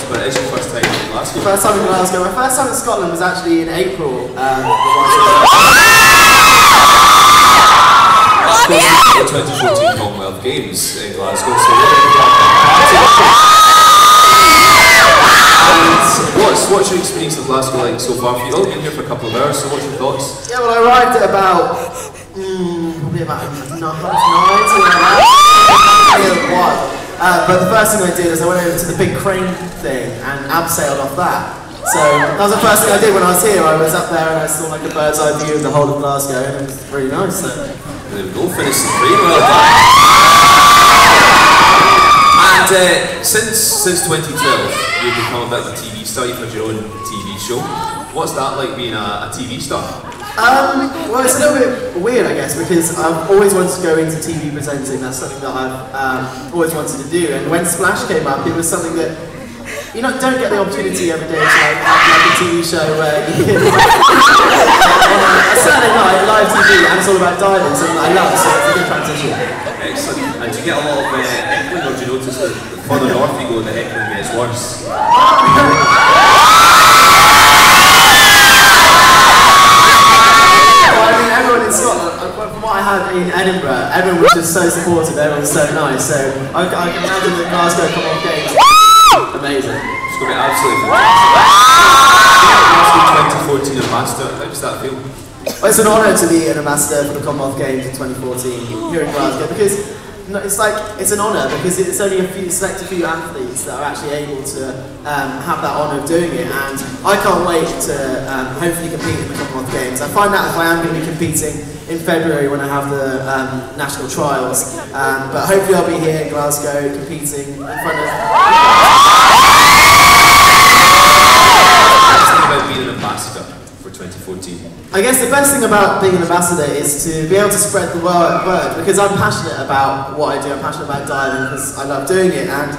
but it is your first time in Glasgow. First time in Glasgow. My first time in Scotland was actually in April. The 2014 Commonwealth Games in Glasgow. So what's your experience of Glasgow like so far? You've only been here for a couple of hours, so what's your thoughts? Yeah, well, I arrived at about probably about 9, something like that. But the first thing I did is I went over to the big crane thing and abseiled off that. So that was the first thing I did when I was here. I was up there and I saw like a bird's eye view of the whole of Glasgow, and it was really nice. So. There we go, finish supreme, well done. And since 2012, you've become a bit of a TV star. You've had your own TV show. What's that like being a TV star? Well, it's a little bit weird, I guess, because I've always wanted to go into TV presenting. That's something that I've always wanted to do. And when Splash came up, it was something that you don't get the opportunity every day to have like a TV show where you can a Saturday night live TV and it's all about diving, something I love, so it's a good transition. Excellent. And do you get a lot of heckling, or do you notice that the further north you go, the heckling gets worse? From what I had in Edinburgh, everyone was just so supportive, everyone was so nice, so I can imagine the Glasgow Commonwealth Games amazing. It's going to be absolutely fantastic. Glasgow 2014 ambassador, how does that feel? Well, it's an honour to be an ambassador for the Commonwealth Games in 2014 here in Glasgow, because it's an honour because it's only select a few athletes that are actually able to have that honour of doing it, and I can't wait to hopefully compete in the Commonwealth Games. I find out if I am going to be competing in February when I have the national trials, but hopefully I'll be here in Glasgow competing in front of... What's the about being an ambassador for 2014? I guess the best thing about being an ambassador is to be able to spread the word, because I'm passionate about what I do. I'm passionate about diving because I love doing it, and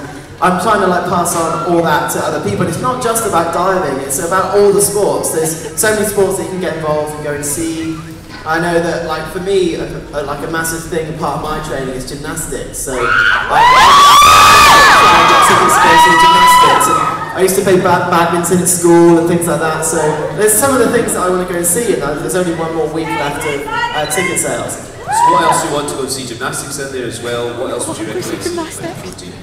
I'm trying to pass on all that to other people. And it's not just about diving, it's about all the sports. There's so many sports that you can get involved and go and see. I know that, for me, a massive thing, part of my training is gymnastics. So I get tickets to go see gymnastics. And I used to play badminton at school and things like that. So there's some of the things that I want to go and see, and there's only one more week left of ticket sales. So what else do you want to go and see? Gymnastics in there as well. What else would you recommend seeing in 2014?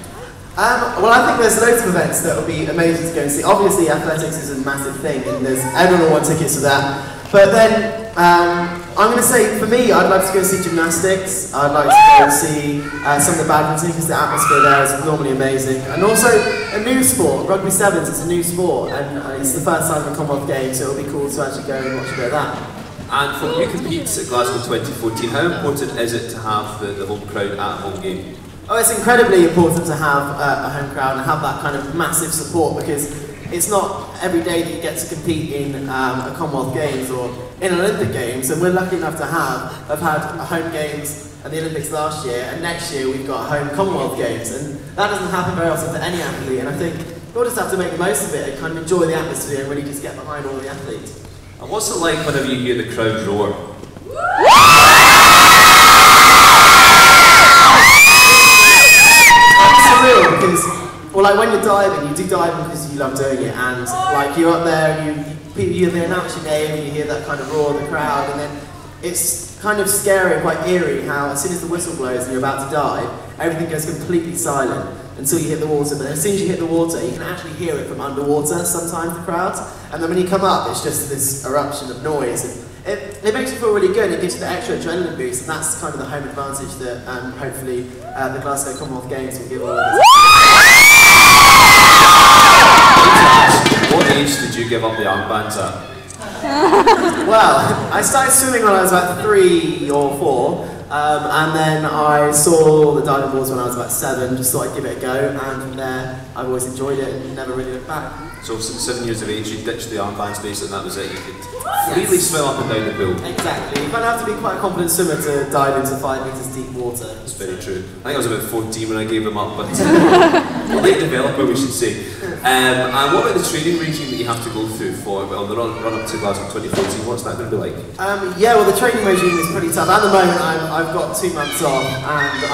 Well, I think there's loads of events that would be amazing to go and see. Obviously, athletics is a massive thing, and everyone will want tickets for that. But then, I'm going to say, for me, I'd like to go and see gymnastics. I'd like to go and see some of the badminton, because the atmosphere there is normally amazing. And also, a new sport, rugby sevens, it's a new sport, and it's the first time in the Commonwealth Games, so it'll be cool to actually go and watch a bit of that. And for you compete at Glasgow 2014, how important is it to have the home crowd at a home game? Oh, it's incredibly important to have a home crowd and have that kind of massive support, because it's not every day that you get to compete in a Commonwealth Games or in Olympic Games, and we're lucky enough to have had home games at the Olympics last year, and next year we've got home Commonwealth Games, and that doesn't happen very often for any athlete, and I think we'll just have to make the most of it and kind of enjoy the atmosphere and really just get behind all the athletes. And what's it like whenever you hear the crowd roar? Because, when you're diving, you do diving because you love doing it, and you're up there and you announce your name and you hear that kind of roar of the crowd, and then it's kind of scary and quite eerie how as soon as the whistle blows and you're about to dive, everything goes completely silent until you hit the water. But as soon as you hit the water, you can actually hear it from underwater sometimes, the crowds, and then when you come up, it's just this eruption of noise. And it makes you feel really good, it gives you the extra adrenaline boost, and that's kind of the home advantage that hopefully the Glasgow Commonwealth Games will give all of us. What age did you give up the armbands at? Well, I started swimming when I was about 3 or 4, and then I saw the diving boards when I was about 7, just thought I'd give it a go, and from there I've always enjoyed it and never really looked back. So since 7 years of age, you ditched the armbands basically, and that was it. You could freely swim up and down the pool. Exactly. You kind of have to be quite a confident swimmer to dive into 5 metres deep water. That's very true. I think I was about 14 when I gave them up, but a late developer, we should say. And what about the training regime that you have to go through for the run up to Glasgow 2014? What's that going to be like? Yeah, well, the training regime is pretty tough. At the moment, I've got 2 months off, and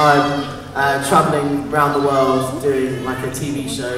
I'm travelling around the world doing a TV show.